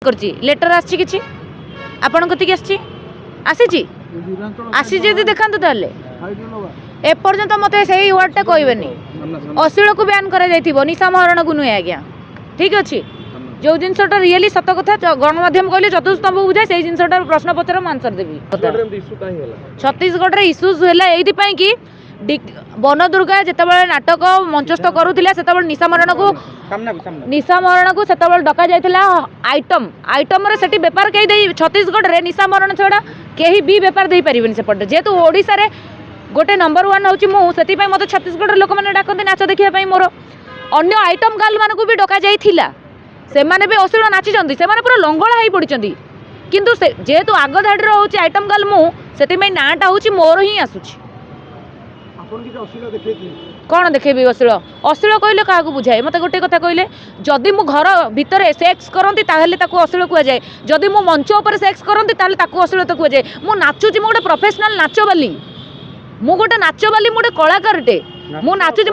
करछि लेटर आछि किछि आपण कति आछि आसी आसी जदि देखांतु ताले एपर्यंत मते सही वर्डटा कहबेनी अश्लील को बैन करा जाइथिबो निशा महरण को नुहे आज्ञा ठीक अछि जो जिनसटा रियली सत कथा गणमाध्यम कहले चतुस्तंभ बुझाए से जिनसटा प्रश्न पत्र में आंसर देबी छत्तीसगढ़ रे इश्यूज होला एइदि पई कि वन दुर्गा जितेबाला नाटक मंचस्थ करूला से निशा मरण को से डका जाइथिला आइटम रे सेठी बेपार कई दे छत्तीसगढ़ रे निशा मरण छड़ा केही भी बेपार दे परिबेनी सेपटे जेहेतु ओडिसा रे गोटे नंबर 1 होची मु सेति पई मते छत्तीसगढ़ लोक माने डाकंती नाच देखिया पई मोर अन्य आइटम गार्ल मान को भी डका जाइथिला से माने भी अश्लील नाची जंदी से माने पूरा लंगळा हेई पडिचंदी किंतु जेहेतु आग धाडी रो होची आइटम गार्ल मु सेति पई नाटा होची मोर ही आसुची कौन देखेबी अश्लील कहले क्या बुझाए मत गोटे कथा कहले जदि मु घर भितर सेक्स करती ताहले ताकू अश्लील कह जाए जदि मु मंच उपर सेक्स करती ताहले ताकू अश्लील कह जाए मु नाचुची मु गोटे प्रोफेशनल नाचबाली मु गोटे नाचबाली मु गोटे कलाकारटे मु नाचुची